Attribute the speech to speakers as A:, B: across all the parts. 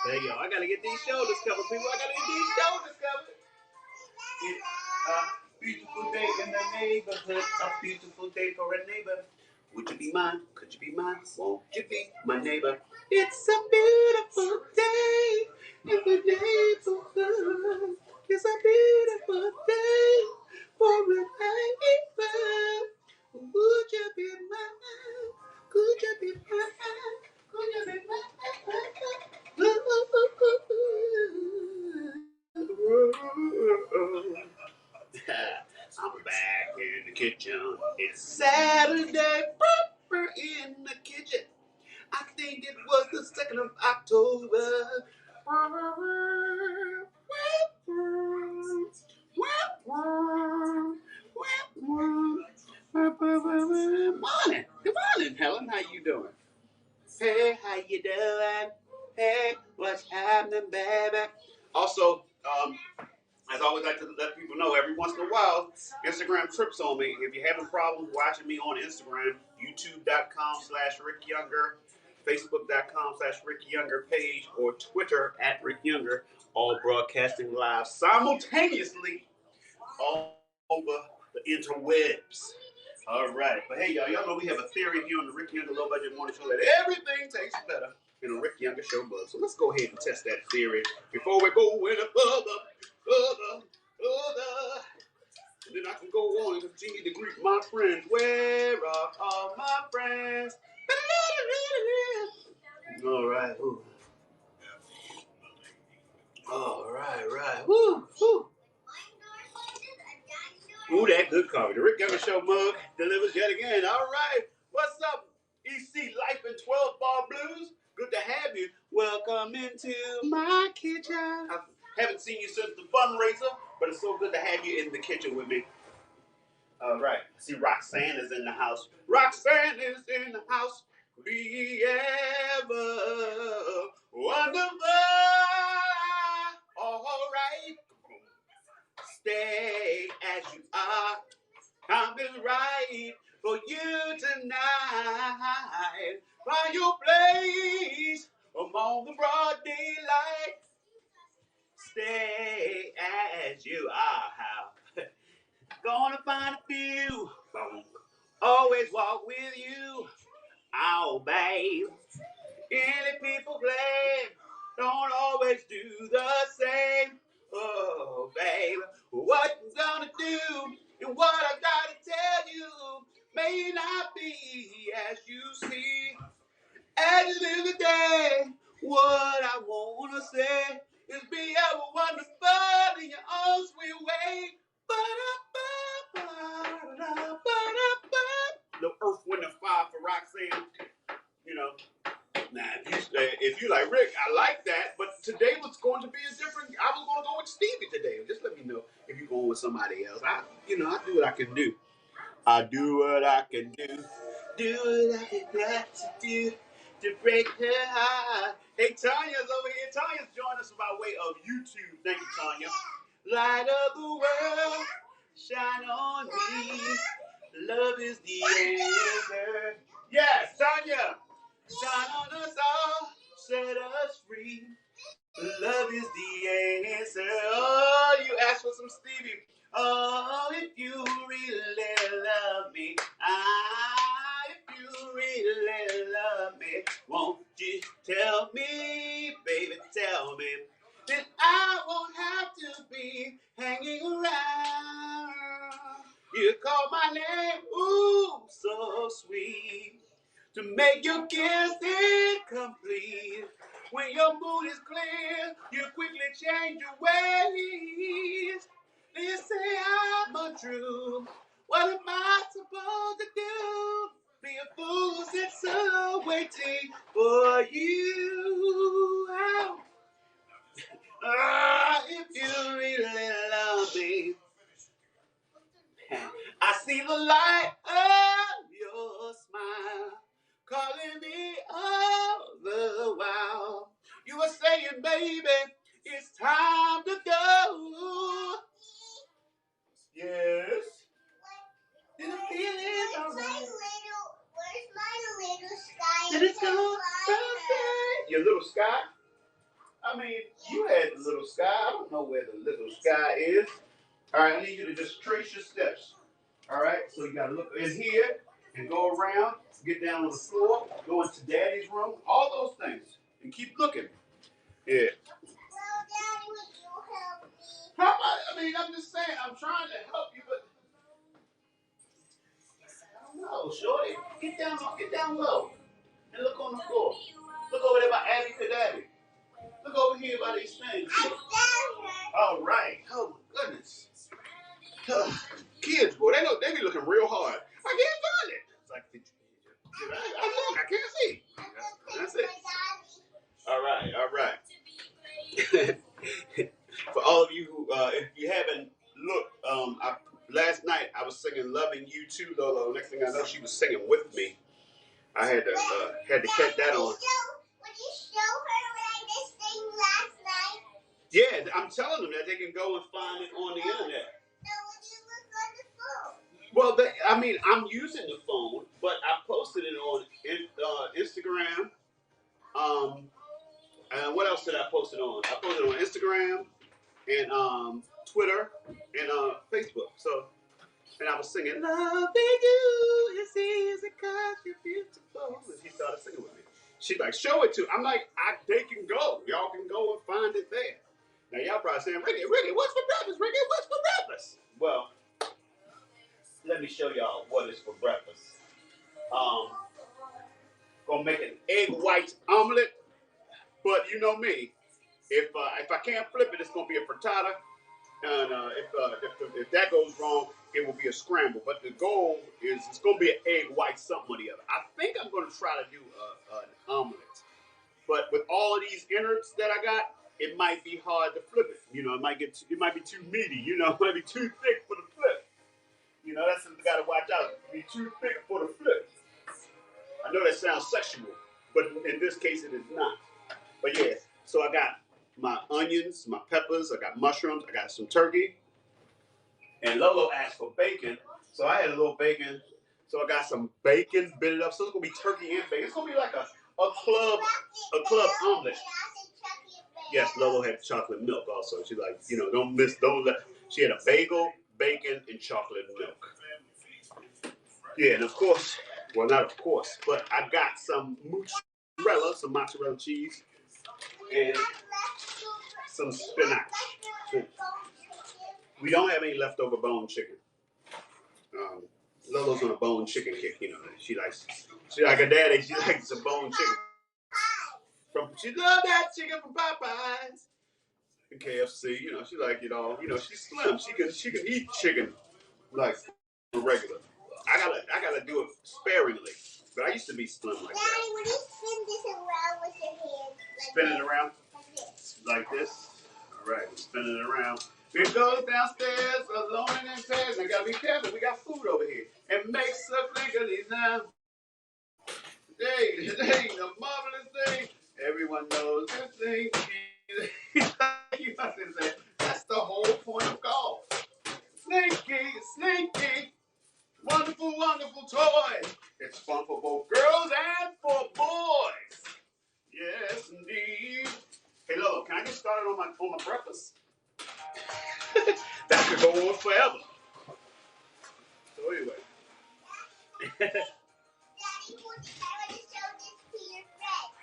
A: Hey, yo, I gotta get these shoulders covered, people. I gotta get these shoulders covered. It's a beautiful day in the neighborhood. A beautiful day for a neighbor. Would you be mine? Could you be mine? Won't you be my neighbor? It's a beautiful day in the neighborhood. It's a beautiful day for a neighbor. Would you be mine? Could you be mine? Could you be mine? I'm back in the kitchen. It's Saturday in the kitchen. I think it was the 2nd of October. Morning. Good morning, Helen. How you doing? Hey, how you doing? Hey, what's happening, baby? Also, as I always like to let people know, every once in a while, Instagram trips on me. If you're having problems watching me on Instagram, youtube.com/Rick Younger, facebook.com/Rick Younger page, or Twitter @Rick Younger, all broadcasting live simultaneously all over the interwebs. All right. But hey, y'all know we have a theory here on the Rick Younger Low Budget Morning Show that everything tastes better in a Rick Younger Show buzz. So let's go ahead and test that theory before we go any further. And then I can go on and continue to greet my friends. Where are all my friends? All right. Ooh. All right. Woo. Ooh, that good coffee. The Rick Younger Show mug delivers yet again. All right. What's up, EC Life and 12 Bar Blues? Good to have you. Welcome into my kitchen. I haven't seen you since the fundraiser, but it's so good to have you in the kitchen with me. All right. I see Roxanne is in the house. Roxanne is in the house. Be ever wonderful. All right. Stay as you are. Time is right for you tonight. Find your place among the broad daylight. Stay as you are. Gonna find a few. Always walk with you. Oh, babe. Any people play. Don't always do the same. Oh, babe. What you gonna do? And what I gotta tell you may not be as you see. As you live the day, what I wanna say is be ever wonderful in your own sweet way. The Earth, Wind, and Fire for Roxanne. You know, now if you like Rick, I like that. But today was going to be a different. I was going to go with Stevie today. Just let me know if you're going with somebody else. I do what I can do. I do what I can do. Do what I can got to do to break her heart. Hey, Tanya's over here. Tanya's joining us by way of YouTube. Thank you, Tanya. Light of the world, shine on me. Love is the answer. Yes, Tanya. Shine on us all, set us free. Love is the answer. Oh, you asked for some Stevie. Oh, if you really love me, if you really love me, won't you tell me, baby, tell me, that I won't have to be hanging around. You call my name, ooh, so sweet, to make your kiss incomplete. When your mood is clear, you quickly change your ways. They say I'm untrue. What am I supposed to do? Be a fool since I'm waiting for you. If you really love me, I see the light of your smile calling me all the while. You were saying, baby, it's time to go. Yes. Did it feel it all right?
B: Where's my little sky?
A: Did it go outside? Your little sky? I mean, you had the little sky. I don't know where the little sky is. All right, I need you to just trace your steps. All right, so you got to look in here and go around, get down on the floor, go into Daddy's room, all those things, and keep looking. Yeah. Well, Daddy, would you help me? How about? I mean, I'm just saying, I'm trying to help you, but I don't know, Shorty. Get down low, and look on the floor. Look over there by Abby Cadabby. Look over here by these things. All right. Oh my goodness. Kids, boy, they be looking real hard. I can't find it. It's like, I can't see. That's it. All right. For all of you who, if you haven't looked, last night I was singing "Loving You Too," Lolo. Next thing I know, she was singing with me. I had to catch that on. Would you show her what I just sang last night? Yeah, I'm telling them that they can go and find it on the internet. So would you look on the phone? Well, I'm using the phone, but I posted it on Instagram. And what else did I post it on? I posted it on Instagram and Twitter and Facebook. So, and I was singing, "Loving you is easy 'cause you're beautiful." And she started singing with me. She's like, "Show it to." I'm like, they can go. Y'all can go and find it there. Now y'all probably saying, Ricky, what's for breakfast? Ricky, what's for breakfast? Well, let me show y'all what is for breakfast. Gonna make an egg white omelet, but you know me, if I can't flip it, it's gonna be a frittata, and if that goes wrong, it will be a scramble. But the goal is it's gonna be an egg white something or the other. I think I'm gonna try to do an omelet, but with all of these innards that I got, it might be hard to flip it. You know, it might be too meaty. You know, it might be too thick for the flip. You know, that's something you gotta watch out. It be too thick for the flip. I know that sounds sexual, but in this case, it is not. But yeah, so I got my onions, my peppers, I got mushrooms, I got some turkey, and Lolo asked for bacon, so I had a little bacon. So I got some bacon, bit it up. So it's gonna be turkey and bacon. It's gonna be like a club omelet. Yes, Lolo had chocolate milk also. She's like, don't let. She had a bagel, bacon, and chocolate milk. Yeah, and of course, well, not of course, but I got some mozzarella cheese, and some spinach. We don't have any leftover bone chicken. Lolo's on a bone chicken kick, She like her daddy. She likes some bone chicken. She love that chicken from Popeyes and KFC. She like it all. She's slim. She can eat chicken like regular. I gotta do it sparingly. But I used to be slim like that. Daddy, would you spin this around with your hands? Spin it around? Like this? All right, spin it around. It goes downstairs alone and in pairs. I gotta be careful. We got food over here. It makes us think of these now. Today, the marvelous thing. Everyone knows this thing. You must say, that's the whole point of golf. Slinky. Wonderful, wonderful toy. It's fun for both girls and for boys. Yes, indeed. Hey, Lolo, can I get started on my breakfast? That could go on forever. So anyway. Daddy,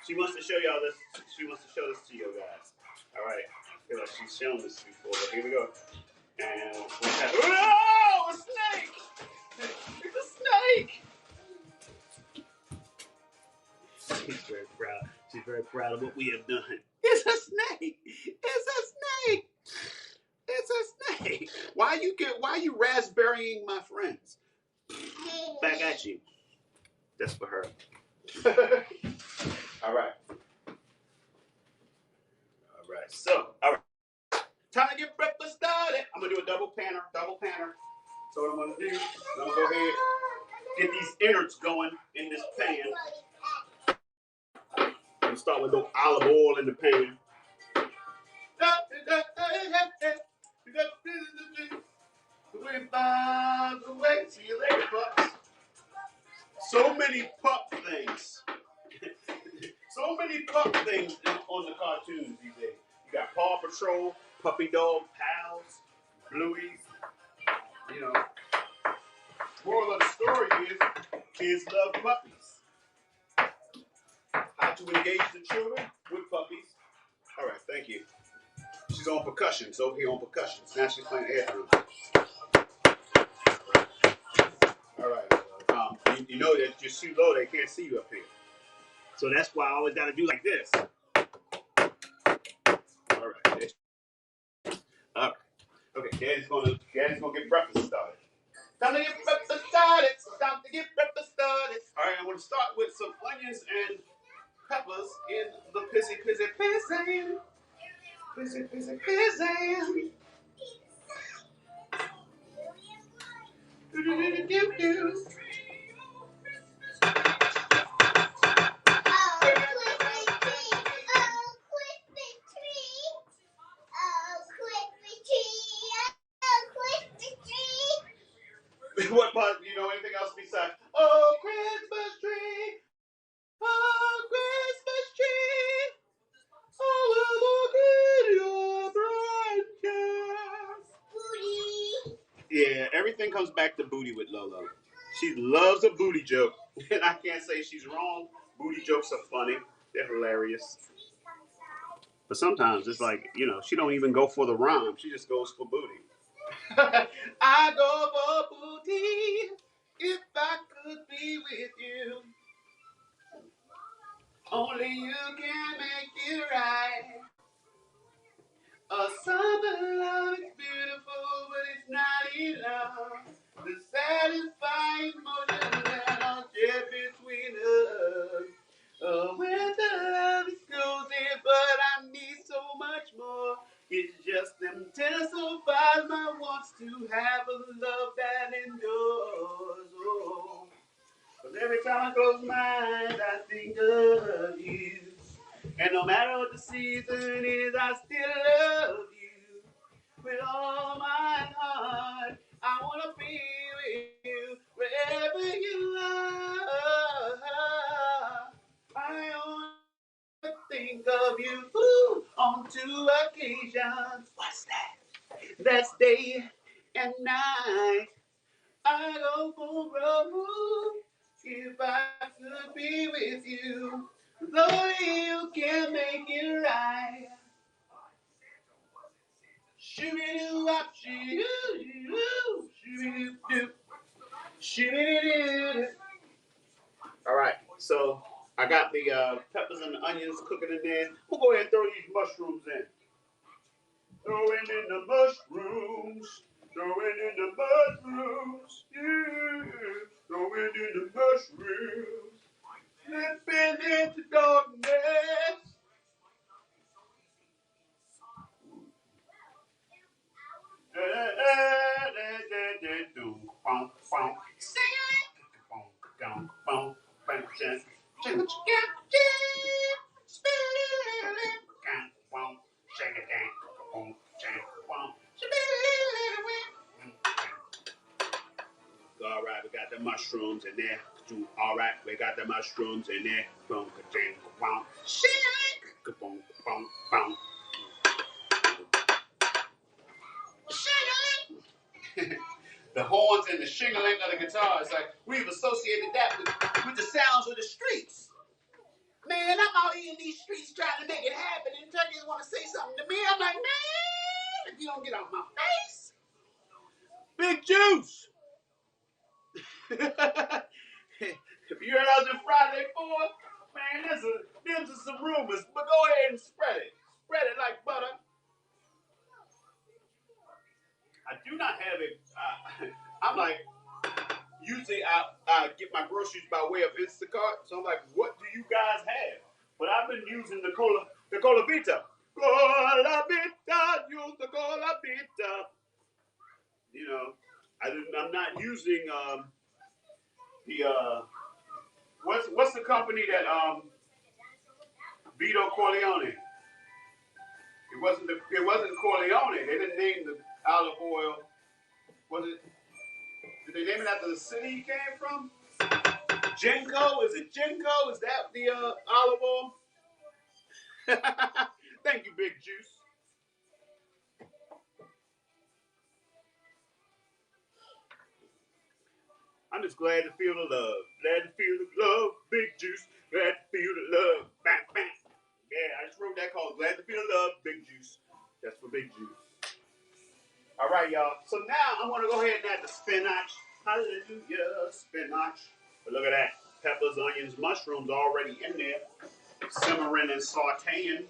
A: she wants to show y'all this. She wants to show this to you guys. All right. I feel like she's shown this before, but here we go. And oh, a snake! It's a snake! She's very proud. She's very proud of what we have done. It's a snake! It's a snake! It's a snake! Why you raspberrying my friends? Back at you. That's for her. All right. So, all right. Time to get breakfast started. I'm gonna do a double panner. So what I'm gonna do, I'm gonna go ahead, get these innards going in this pan. I'm gonna start with a little olive oil in the pan. See you later, pups. So many pup things. So many pup things on the cartoons these days. Patrol, Puppy Dog Pals, Blueies. You know, moral of the story is kids love puppies. How to engage the children with puppies. All right, thank you. She's on percussion. She's over here on percussion. Now she's playing air drum. All right. You know that you're too low. They can't see you up here. So that's why I always got to do like this. All right. All right. Okay. Daddy's gonna get breakfast started. Time to get breakfast started. Time to get breakfast started. All right. I want to start with some onions and peppers in the pissy. Do. What part? Do you know anything else besides "Oh Christmas tree, oh Christmas tree, oh look at your branches"? Booty. Yeah, everything comes back to booty with Lolo. She loves a booty joke, and I can't say she's wrong. Booty jokes are funny; they're hilarious. But sometimes it's like she don't even go for the rhyme; she just goes for booty. I go for booty if I could be with you. Only you can make it right. A summer love is beautiful, but it's not enough. The satisfying emotion that I'll share between us. Winter love is closing, but I need so much more. It's just them intensifies my wants to have a love that endures. Oh, 'cause every time I close my eyes, I think of you. And no matter what the season is, I still love you. With all my heart, I want to be with you wherever you are. I only think of you on 2 occasions. What's that? That's day and night. I go for broke if I could be with you. Though you can't make it right. Shoo-be-doo-wop, shoo-doo-doo, shoo-be-doo-doo, shoo-be-doo-doo. All right, so I got the peppers and the onions cooking in there. We'll go ahead and throw these mushrooms in. Throwing in the mushrooms. Throwing in the mushrooms. Yeah. Throwing in the mushrooms. Slipping into darkness. All right, we got the mushrooms in there. All right, we got the mushrooms in there. Boom, ka-ding, ka-bong, shake, ka-bong, ka-bong, bong. The horns and the shingling of the guitar. It's like we've associated that with the sounds of the streets. Man, I'm out here in these streets trying to make it happen, and turkeys want to say something to me. I'm like, man, if you don't get off my face, Big Juice. If you heard us in Friday 4, man, there's some rumors, but go ahead and spread it. Spread it like butter. I do not have it. I'm like, usually I get my groceries by way of Instacart, so I'm like, what do you guys have? But I've been using the Cola Vita. Cola Vita, use the Cola Vita. I'm not using the what's the company that Vito Corleone? It wasn't Corleone. They didn't name the olive oil. Was it? Did they name it after the city he came from? Genco? Is it Genco? Is that the olive oil? Thank you, Big Juice. I'm just glad to feel the love. Glad to feel the love, Big Juice. Glad to feel the love. Bang, bang. Yeah, I just wrote that called Glad to Feel the Love, Big Juice. That's for Big Juice. All right, y'all. So now I'm going to go ahead and add the spinach. Hallelujah, spinach. But look at that. Peppers, onions, mushrooms already in there. Simmering and sauteing.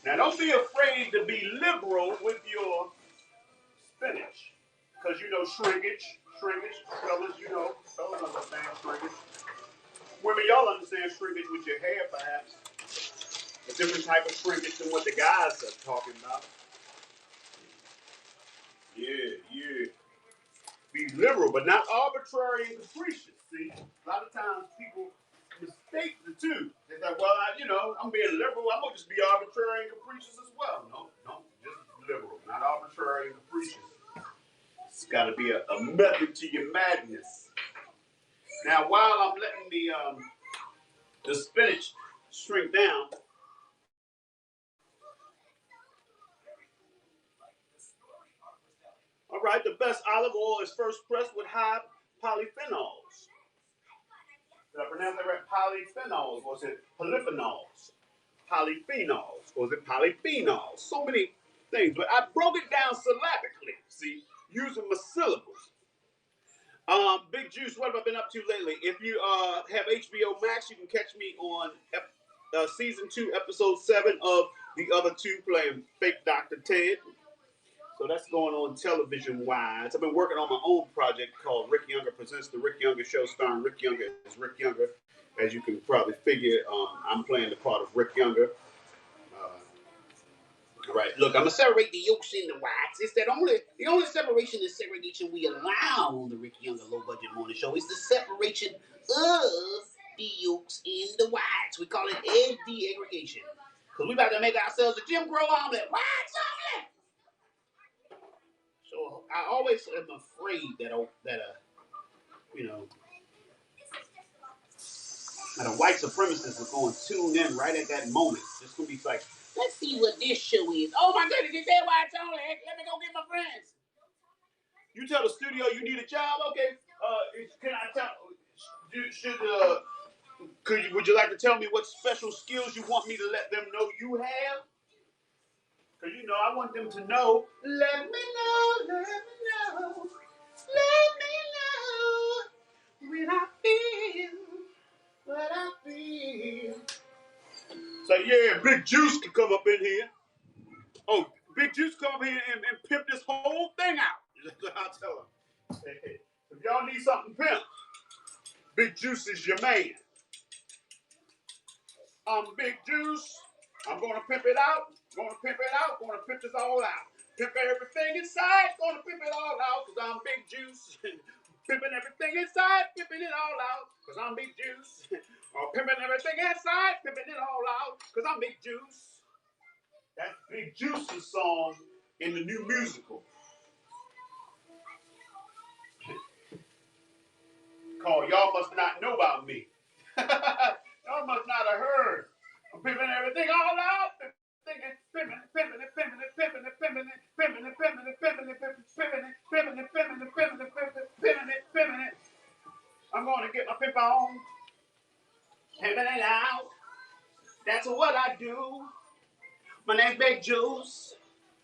A: Now, don't be afraid to be liberal with your spinach. Because you know shrinkage. Fellas, you know. Fellas understand shrinkage. Women, y'all understand shrinkage with your hair, perhaps. A different type of shrinkage than what the guys are talking about. Yeah. Be liberal, but not arbitrary and capricious. See, a lot of times people mistake the two. They're like, well, I'm being liberal. I'm gonna just be arbitrary and capricious as well. No, just liberal, not arbitrary and capricious. It's got to be a method to your madness. Now, while I'm letting the spinach shrink down. All right, the best olive oil is first pressed with high polyphenols. Did I pronounce that right? Polyphenols, or is it polyphenols? Polyphenols, or is it polyphenols? So many things, but I broke it down syllabically, see, using my syllables. Big Juice, what have I been up to lately? If you have HBO Max, you can catch me on season 2, episode 7 of The Other Two, playing fake Dr. Ted. So that's going on television-wise. I've been working on my own project called Rick Younger Presents The Rick Younger Show, starring Rick Younger as Rick Younger. As you can probably figure, I'm playing the part of Rick Younger. All right, look, I'm going to separate the yolks and the whites. It's that the only separation and segregation we allow on the Rick Younger low-budget morning show is the separation of the yolks and the whites. We call it egg de-aggregation. Because we about to make ourselves a Jim Crow omelet. Whites omelet! So I always am afraid that a white supremacist is going to tune in right at that moment. It's going to be like, let's see what this show is. Oh my goodness, it's that white only. Let me go get my friends. You tell the studio you need a job, okay? Can I tell? Would you like to tell me what special skills you want me to let them know you have? Because I want them to know. Let me know when I feel what I feel. So yeah, Big Juice can come up in here. Oh, Big Juice come up here and pimp this whole thing out. I'll tell him. Hey, if y'all need something pimped, Big Juice is your man. I'm Big Juice. I'm gonna pimp it out. Gonna pimp this all out. Pimp everything inside. Gonna pimp it all out. Cause I'm Big Juice. Pimping everything inside. Pimping it all out. Cause I'm Big Juice. Pimping everything inside. Pimping it all out. Cause I'm Big Juice. That's Big Juice's song in the new musical called Y'all Must Not Know About Me. Y'all must not have heard. I'm pimping everything all out. I'm going to get my pimp on. Pimping it out. That's what I do. My name's Big Juice.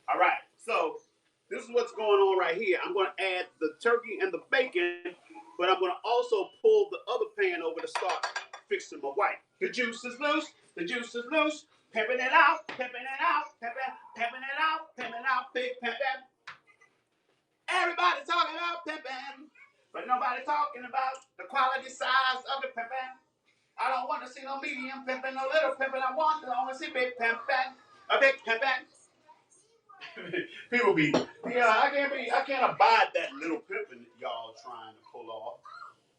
A: All right, so this is what's going on right here. I'm going to add the turkey and the bacon, but I'm going to also pull the other pan over to start fixing my white. The juice is loose. The juice is loose. Pimping it out. Pimping it out. Pimping it out. Pimping out. Big pimping. Everybody talking about pimping, but nobody talking about the quality size of the pimping. I don't want to see no medium pimping, no little pimping. I want to only see big pimping. A big pimping. People be, I can't abide that little pimping that y'all trying to pull off.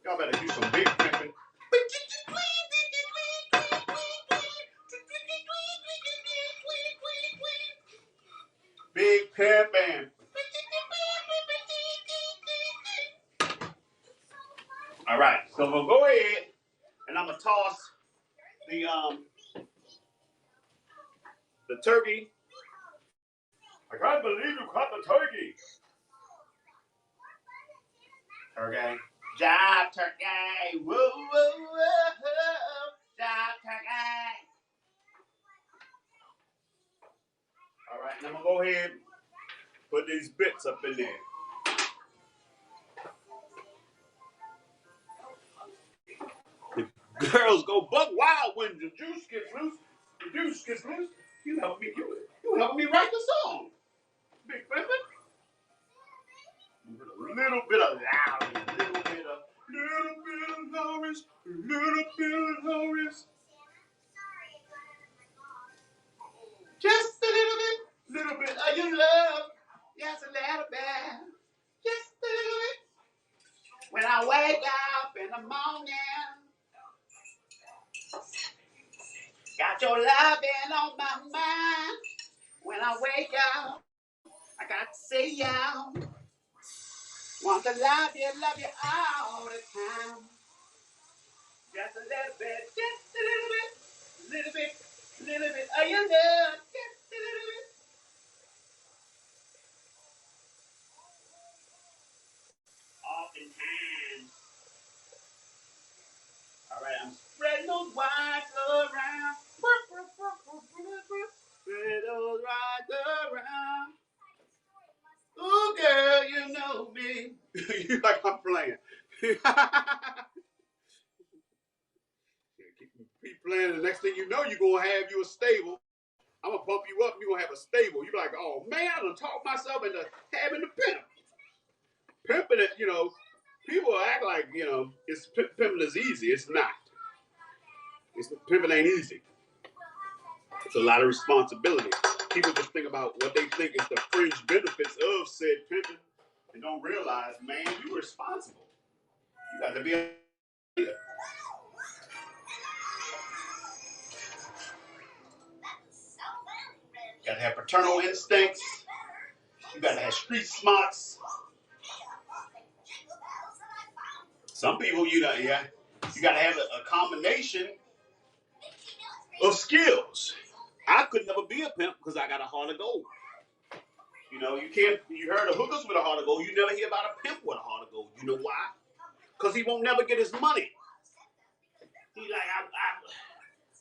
A: Y'all better do some big pimping. Big pimping. All right, so we'll go ahead and I'm gonna toss the the turkey. I can't believe you caught the turkey. Turkey. Job turkey. Whoa, whoa, whoa. Job turkey. All right, now I'm going to go ahead and put these bits up in there. The girls go buck wild when the juice gets loose. The juice gets loose. You help me do it. You help me write the song. Big Pimpin'. A little bit of loud, a little bit of Horace, a little bit of Horace. Just a little bit of your love. Yes, a little bit. Just a little bit. When I wake up in the morning, got your loving on my mind. When I wake up, I got to say y'all. Want to love you all the time. Just a little bit of your love, just a little bit. Oftentimes. All right, I'm spreading those whites around. Spread those whites around. Ooh, girl, you know me. You like I'm playing. Keep playing. The next thing you know, you're going to have you a stable. I'm going to pump you up. You're going to have a stable. You're like, oh, man, I done talk myself into having the pimp. Pimping it, you know, people act like, you know, it's pimping is easy. It's not. Pimping ain't easy. It's a lot of responsibility. People just think about what they think is the fringe benefits of said pimping and don't realize, man, you're responsible. You got to be a leader. You got to have paternal instincts. You got to have street smarts. Some people, you got to have a combination of skills. I could never be a pimp because I got a heart of gold. You know, you heard of hookers with a heart of gold. You never hear about a pimp with a heart of gold. You know why? Because he won't never get his money. He like,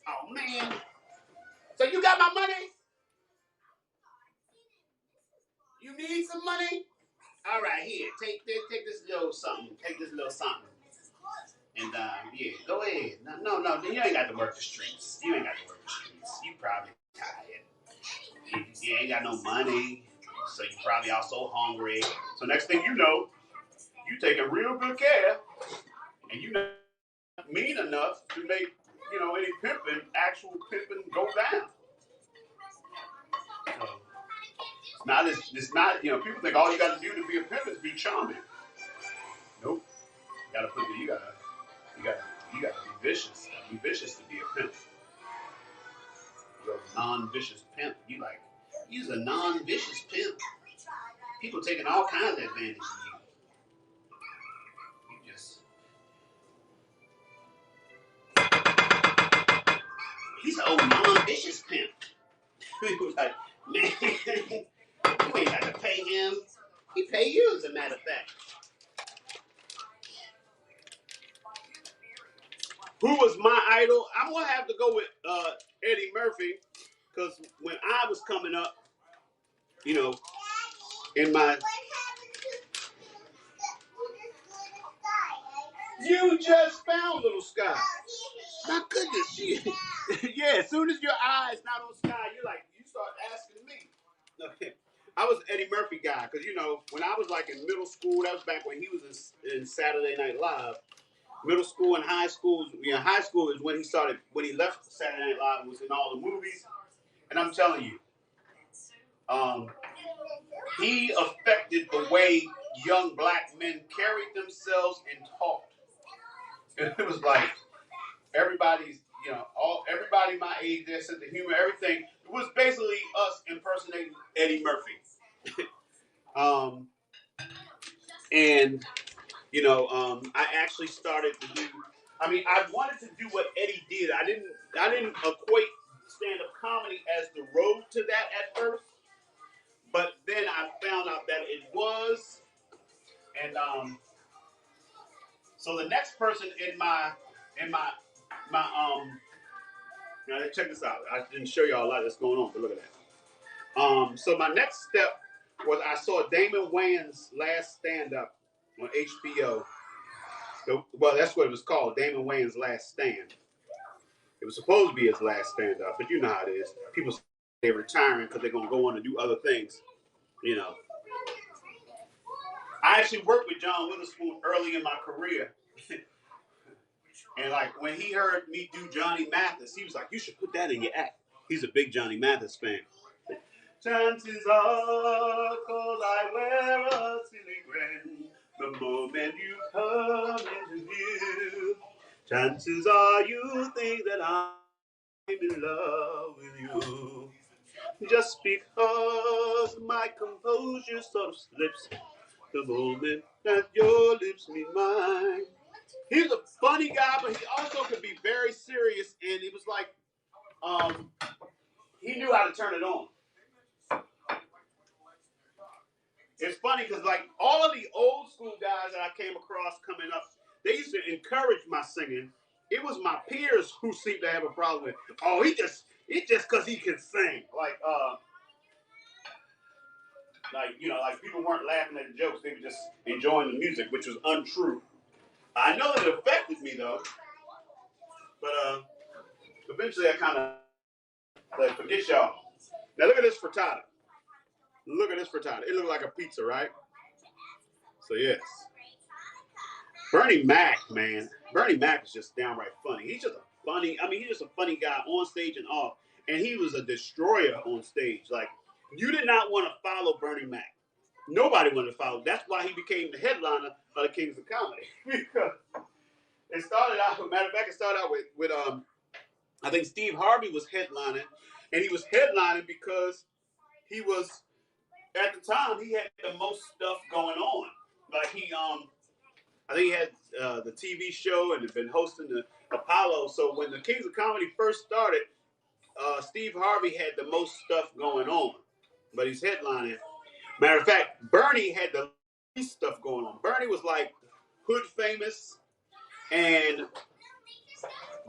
A: oh man. So you got my money? You need some money? All right, here, take this little something. Take this little something. And yeah, go ahead. No, you ain't got to work the streets. You ain't got to work the streets. You probably tired. You ain't got no money, so you probably also hungry. So next thing you know, you taking real good care, and you not mean enough to make, you know, any actual pimping go down. So it's not, you know, people think all you got to do to be a pimp is be charming. Nope. You gotta be vicious. Be vicious to be a pimp. You're a non-vicious pimp. You's a non-vicious pimp. People taking all kinds of advantage of you. He's an old non-vicious pimp. He was like, man, you ain't got to pay him. He pay you, as a matter of fact. Who was my idol? I'm going to have to go with Eddie Murphy, because when I was coming up, you know, in my... You just found Little Sky. My goodness, yeah, as soon as your eyes not on Sky, you start asking me. Okay. I was an Eddie Murphy guy, because, you know, when I was like in middle school, that was back when he was in Saturday Night Live. Middle school and high school, high school is when he left Saturday Night Live and was in all the movies. And I'm telling you, he affected the way young black men carried themselves and talked. And it was like everybody my age, their sense of humor, everything. It was basically us impersonating Eddie Murphy. And you know, I actually started to do. I mean, I wanted to do what Eddie did. I didn't equate stand-up comedy as the road to that at first, but then I found out that it was, and so the next person in my now check this out. I didn't show y'all a lot that's going on, but look at that. So my next step was I saw Damon Wayans' last stand-up on HBO. Well, that's what it was called, Damon Wayans' Last Stand. It was supposed to be his last stand-up, but you know how it is. People say they're retiring because they're going to go on and do other things, you know. I actually worked with John Witherspoon early in my career. And like when he heard me do Johnny Mathis, he was like, you should put that in your act. He's a big Johnny Mathis fan. Chances are, cause I wear a silly grin the moment you come into view. Chances are you think that I'm in love with you. Just because my composure sort of slips the moment that your lips meet mine. He's a funny guy, but he also could be very serious, and it was like he knew how to turn it on. It's funny because like all of the old school guys that I came across coming up, they used to encourage my singing. It was my peers who seemed to have a problem with, oh, it's just because he can sing. Like you know, like people weren't laughing at the jokes, they were just enjoying the music, which was untrue. I know that it affected me though, but eventually I kind of like forget y'all. Now look at this frittata. Look at this frittata. It looked like a pizza, right? So yes. Bernie Mac, man. Bernie Mac is just downright funny. He's just he's just a funny guy on stage and off. And he was a destroyer on stage. Like, you did not want to follow Bernie Mac. Nobody wanted to follow. That's why he became the headliner of the Kings of Comedy. Because it started out, matter of fact, it started out with I think Steve Harvey was headlining. And he was headlining because he was, at the time, he had the most stuff going on. Like I think he had the TV show and had been hosting the Apollo. So when the Kings of Comedy first started, Steve Harvey had the most stuff going on. But he's headlining. Matter of fact, Bernie had the least stuff going on. Bernie was like hood famous,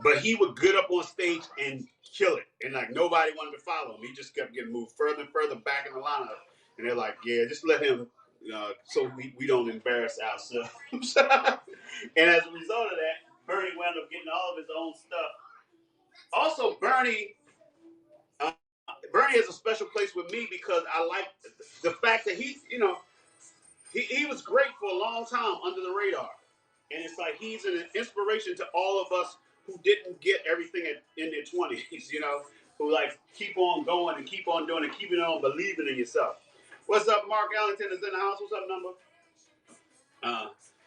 A: but he would get up on stage and kill it. And like nobody wanted to follow him. He just kept getting moved further and further back in the lineup. And they're like, yeah, just let him, so we don't embarrass ourselves. And as a result of that, Bernie wound up getting all of his own stuff. Also, Bernie has a special place with me because I like the fact that he was great for a long time under the radar. And it's like he's an inspiration to all of us who didn't get everything in their 20s, who like keep on going and keep on doing and keeping on believing in yourself. What's up, Mark Ellington is in the house. What's up, number?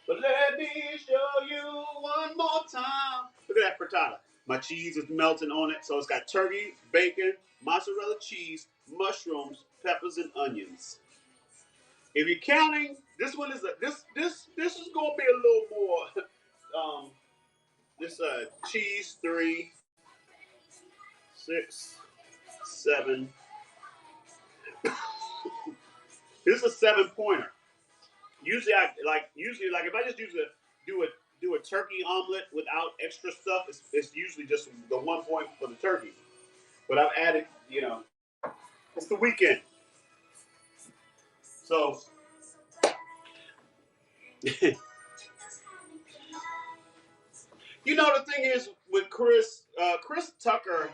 A: But let me show you one more time. Look at that frittata. My cheese is melting on it. So it's got turkey, bacon, mozzarella cheese, mushrooms, peppers, and onions. If you're counting, this one is this is gonna be a little more. This cheese 3, 6, 7. This is a 7-pointer. Usually if I just do a turkey omelet without extra stuff, it's usually just the 1 point for the turkey. But I've added, it's the weekend. So the thing is with Chris Tucker,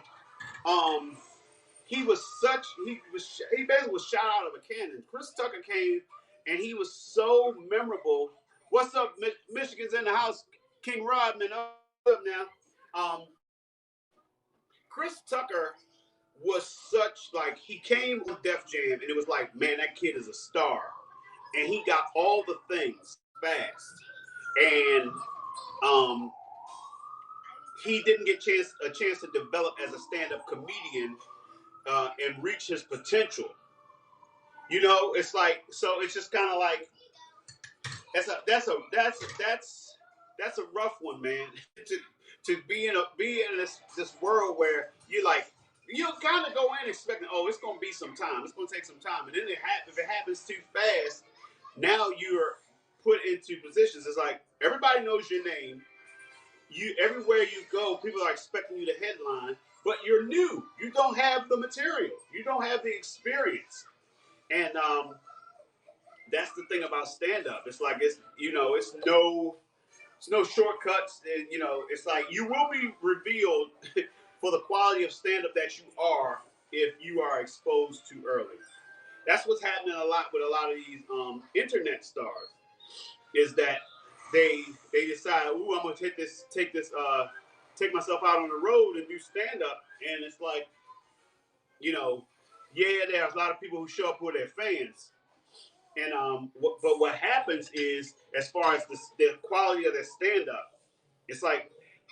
A: he basically was shot out of a cannon. Chris Tucker came and he was so memorable. What's up, Michigan's in the house? King Rodman, up now. Chris Tucker was such, like, he came with Def Jam and it was like, man, that kid is a star. And he got all the things fast. And he didn't get a chance to develop as a stand-up comedian and reach his potential. It's like, so it's just kind of like that's a rough one, man. to be in this world where you're like you kind of go in expecting, oh, it's going to be some time. It's going to take some time. And then if it happens too fast, now you're put into positions. It's like everybody knows your name. You everywhere you go, people are expecting you to headline, but you're new. You don't have the material. You don't have the experience. And that's the thing about stand up. It's like it's no shortcuts. And, it's like you will be revealed for the quality of stand up that you are if you are exposed too early. That's what's happening a lot with a lot of these internet stars. Is that they decide, ooh, I'm gonna take myself out on the road and do stand up, and it's like, yeah, there's a lot of people who show up who are their fans, and but what happens is, as far as the quality of their stand up, it's like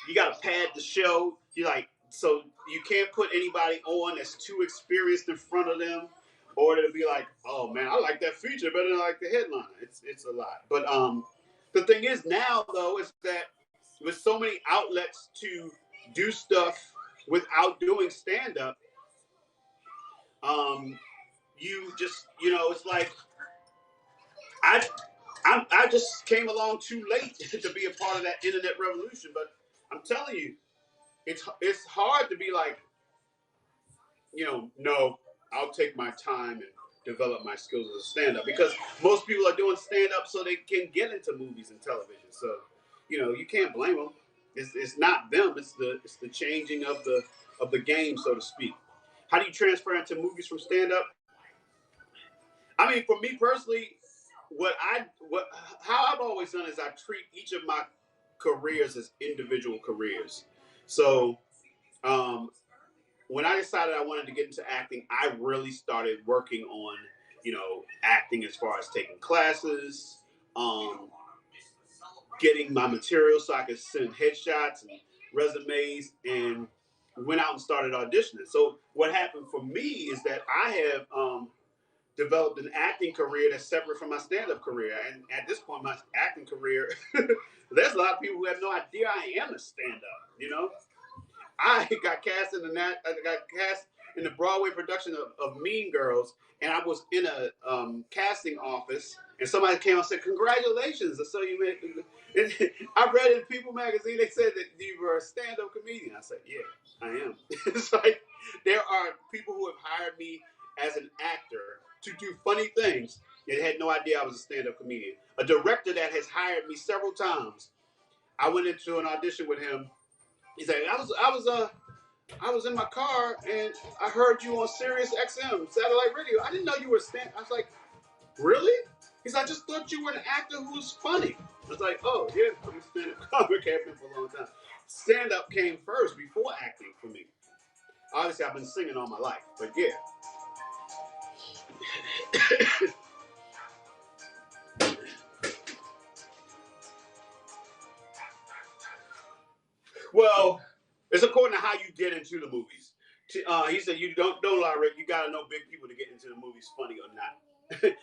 A: you got to pad the show. You like so you can't put anybody on that's too experienced in front of them, or it'll be like, oh man, I like that feature better than I like the headline. It's a lot, but the thing is now though is that with so many outlets to do stuff without doing stand up, you just it's like I I just came along too late to be a part of that internet revolution. But I'm telling you, it's hard to be like, no, I'll take my time and develop my skills as a stand-up, because most people are doing stand-up so they can get into movies and television. So, you can't blame them. It's not them. It's the changing of the game, so to speak. How do you transfer into movies from stand-up? I mean, for me personally, what how I've always done is I treat each of my careers as individual careers. So um, when I decided I wanted to get into acting, I really started working on acting as far as taking classes, um, getting my material so I could send headshots and resumes, and went out and started auditioning. So what happened for me is that I have developed an acting career that's separate from my stand-up career. And at this point, my acting career, there's a lot of people who have no idea I am a stand-up. I got cast in the Broadway production of Mean Girls, and I was in a casting office, and somebody came and said, "Congratulations!" So you made. I read in People magazine, they said that you were a stand-up comedian. I said, "Yeah, I am." It's like there are people who have hired me as an actor to do funny things. They had no idea I was a stand-up comedian. A director that has hired me several times. I went into an audition with him. He said, I was in my car and I heard you on Sirius XM satellite radio. I didn't know you were stand. I was like, really? He's like, I just thought you were an actor who's funny. I was like, oh yeah, I'm a stand-up comic. I've been for a long time. Stand-up came first before acting for me. Obviously, I've been singing all my life, but yeah. Well, it's according to how you get into the movies. He said you don't lie, Rick. You got to know big people to get into the movies, funny or not.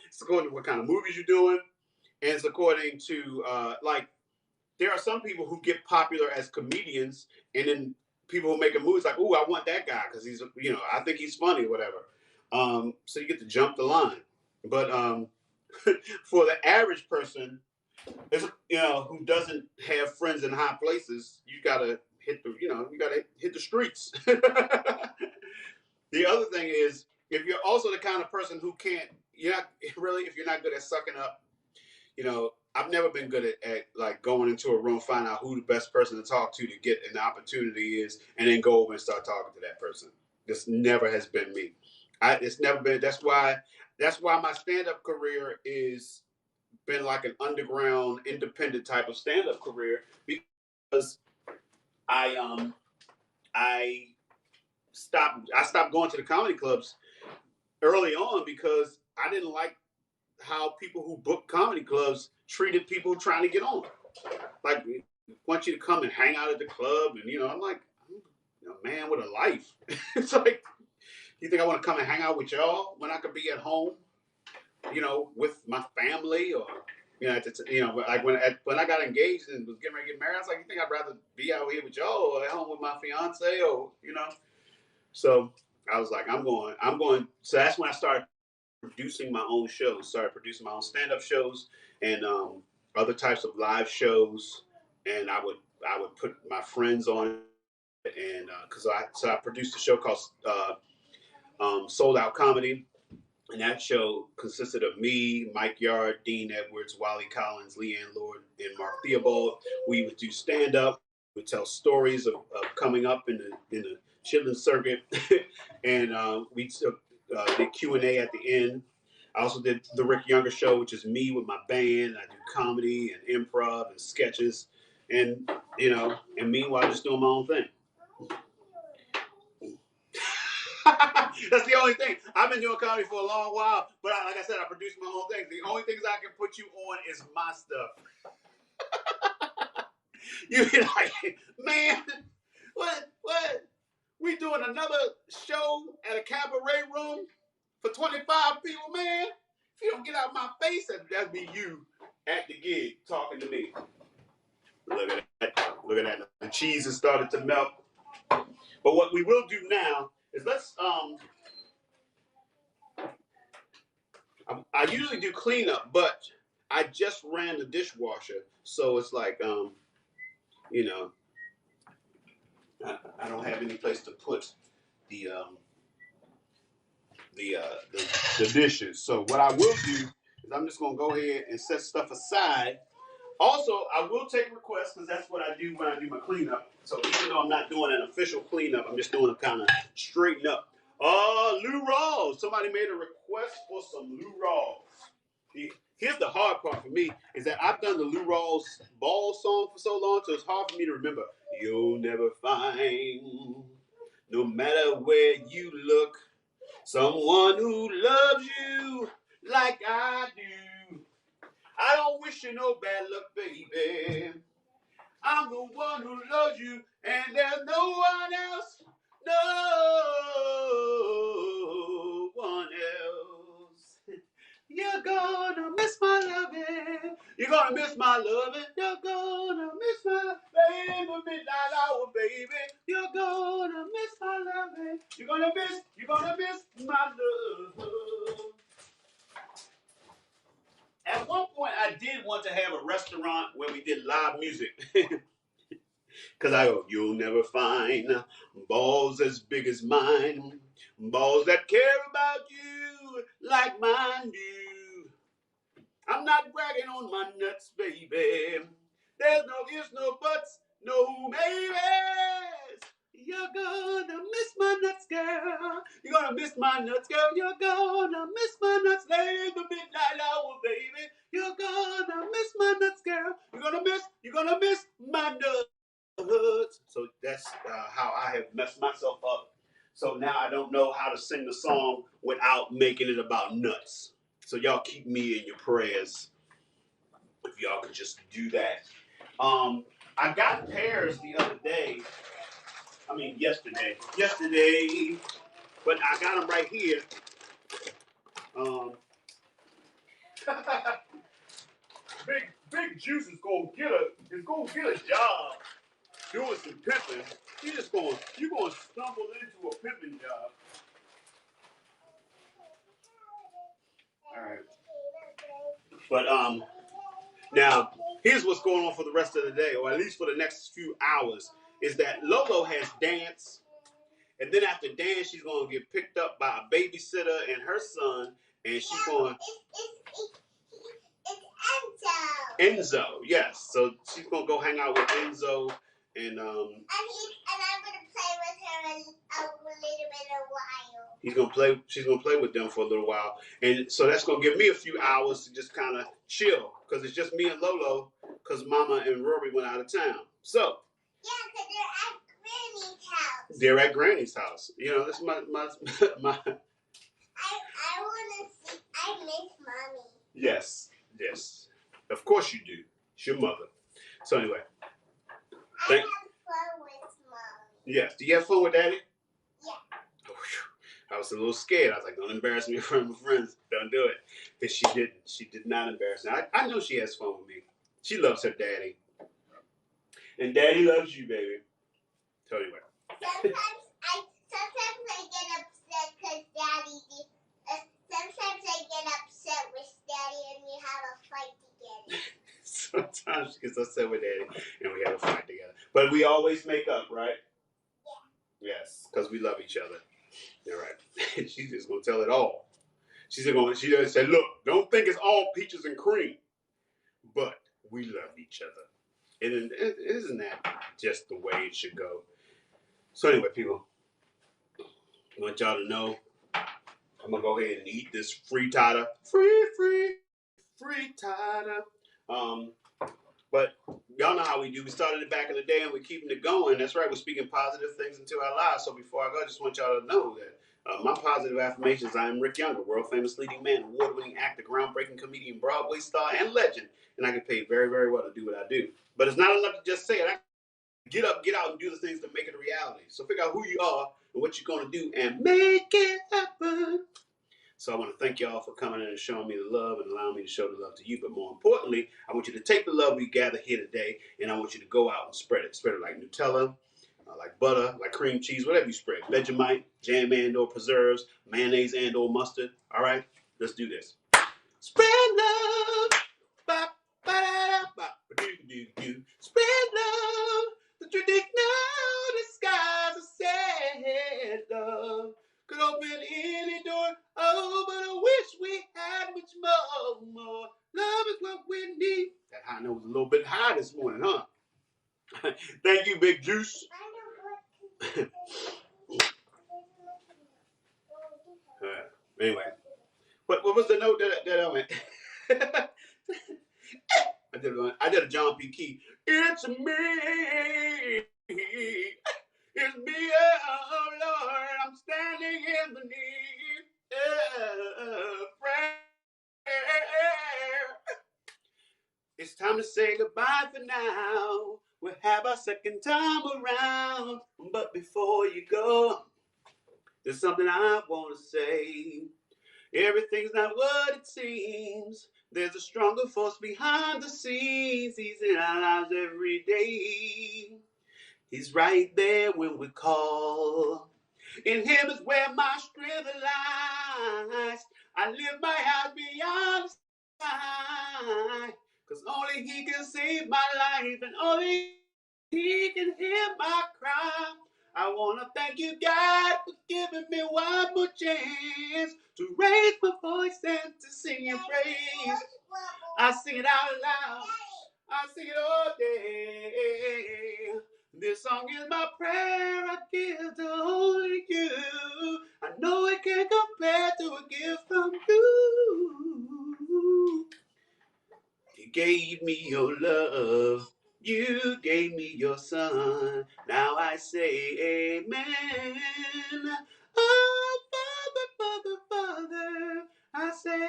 A: It's according to what kind of movies you're doing, and it's according to like there are some people who get popular as comedians, and then people who make a movie like, oh, I want that guy because he's I think he's funny or whatever. So you get to jump the line, but for the average person, who doesn't have friends in high places, you gotta hit the streets. The other thing is, if you're also the kind of person who can't, if you're not good at sucking up, I've never been good at like going into a room, find out who the best person to talk to get an opportunity is, and then go over and start talking to that person. This never has been me. It's never been. That's why my stand-up career is been like an underground, independent type of stand-up career, because I stopped going to the comedy clubs early on because I didn't like how people who booked comedy clubs treated people trying to get on. Like, want you to come and hang out at the club, and I'm like, I'm a man with a life. It's like, you think I want to come and hang out with y'all when I could be at home, with my family, or like when I got engaged and was getting ready to get married, I was like, you think I'd rather be out here with y'all or at home with my fiance, or So I was like, I'm going. So that's when I started producing my own shows. Started producing my own stand-up shows and other types of live shows. And I would put my friends on it, and I produced a show called Sold Out Comedy. And that show consisted of me, Mike Yard, Dean Edwards, Wally Collins, Leanne Lord, and Mark Theobald. We would do stand up. We would tell stories of coming up in the chitlin circuit, and we took did Q&A at the end. I also did the Rick Younger Show, which is me with my band. I do comedy and improv and sketches, and and meanwhile just doing my own thing. That's the only thing. I've been doing comedy for a long while, but like I said, I produce my own things. The only things I can put you on is my stuff. You be like, man, what? We doing another show at a cabaret room for 25 people, man? If you don't get out of my face, that'd be you at the gig talking to me. Look at that. Look at that. The cheese has started to melt. But what we will do now is let's I usually do cleanup, but I just ran the dishwasher, so it's like I don't have any place to put the dishes. So what I will do is I'm just gonna go ahead and set stuff aside. Also, I will take requests because that's what I do when I do my cleanup. So even though I'm not doing an official cleanup, I'm just doing a kind of straighten up. Lou Rawls. Somebody made a request for some Lou Rawls. Here's the hard part for me is that I've done the Lou Rawls ball song for so long, so it's hard for me to remember. You'll never find, no matter where you look, someone who loves you like I do. I don't wish you no bad luck, baby. I'm the one who loves you, and there's no one else. No one else. You're gonna miss my loving. You're gonna miss my loving. You're gonna miss my loving. In the midnight hour, baby. You're gonna miss my loving. You're gonna miss my love. At one point, I did want to have a restaurant where we did live music. Because I go, you'll never find balls as big as mine. Balls that care about you like mine do. I'm not bragging on my nuts, baby. There's no ifs, no buts, no maybes. You're gonna miss my nuts, girl. You're gonna miss my nuts, girl. You're gonna miss my nuts late the midnight hour, baby. You're gonna miss my nuts, girl. You're gonna miss my nuts. So that's how I have messed myself up. So now I don't know how to sing the song without making it about nuts. So y'all keep me in your prayers. If y'all could just do that. I got pears the other day. I mean, yesterday, but I got them right here. Big Juice is gonna get a job doing some pimping. You're gonna stumble into a pimping job. All right. But now here's what's going on for the rest of the day, or at least for the next few hours, is that Lolo has dance. And then after dance, she's going to get picked up by a babysitter and her son. And she's going... It's Enzo. Yes. So she's going to go hang out with Enzo. And I'm going to play with her a little bit of a while. She's going to play with them for a little while. And so that's going to give me a few hours to just kind of chill. Because it's just me and Lolo. Because Mama and Rory went out of town. So... Yeah, because they're at Granny's house. You know, that's my. I want to see. I miss Mommy. Yes. Of course you do. It's your mother. So anyway. I have fun with Mommy. Yes. Do you have fun with Daddy? Yeah. Oh, I was a little scared. I was like, don't embarrass me in front of my friends. Don't do it. But she didn't. She did not embarrass me. I know she has fun with me. She loves her daddy. And Daddy loves you, baby. So anyway.
B: sometimes I get upset because Daddy. Sometimes I get upset with Daddy and we have a fight together.
A: Sometimes she gets upset with Daddy and we have a fight together. But we always make up, right? Yeah. Yes, because we love each other. You're right. She's just gonna tell it all. She just said, look, don't think it's all peaches and cream, but we love each other. And isn't that just the way it should go? So anyway, people, I want y'all to know I'm gonna go ahead and eat this frittata. Frittata. But y'all know how we do. We started it back in the day and we're keeping it going. That's right, we're speaking positive things into our lives. So before I go, I just want y'all to know that my positive affirmations, I am Rick Younger, world famous leading man, award-winning actor, groundbreaking comedian, Broadway star, and legend. And I get paid very, very well to do what I do. But it's not enough to just say it. I get up, get out, and do the things to make it a reality. So figure out who you are and what you're going to do and make it happen. So I want to thank y'all for coming in and showing me the love and allowing me to show the love to you. But more importantly, I want you to take the love we gather here today and I want you to go out and spread it. Spread it like Nutella, like butter, like cream cheese, whatever you spread. Vegemite, jam and or preserves, mayonnaise and or mustard. All right, let's do this. Spread love. Ba, ba, da, ba, ba, do. Spread love. The traditional disguise of sad love could open any door. Oh, but I wish we had much more. Love is what we need. That high note was a little bit high this morning, huh? Thank you, Big Juice. Anyway, what was the note that I went? I did a John P. Key. It's me. It's me, oh Lord. I'm standing in the need of prayer. It's time to say goodbye for now. We'll have our second time around. But before you go, there's something I want to say. Everything's not what it seems. There's a stronger force behind the scenes. He's in our lives every day. He's right there when we call. In him is where my strength lies. I live my house beyond the sky. Cause only he can save my life and only he can hear my cry. I want to thank you, God, for giving me one more chance to raise my voice and to sing your praise. I sing it out loud. I sing it all day. This song is my prayer I give to only you. I know it can't compare to a gift from you. You gave me your love. You gave me your son. Now I say amen. Oh, Father, Father, Father, I say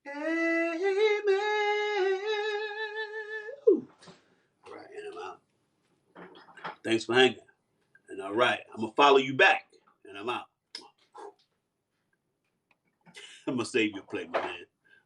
A: amen. Ooh. All right, and I'm out. Thanks for hanging. And all right, I'm going to follow you back. And I'm out. I'm going to save you a plate, my man.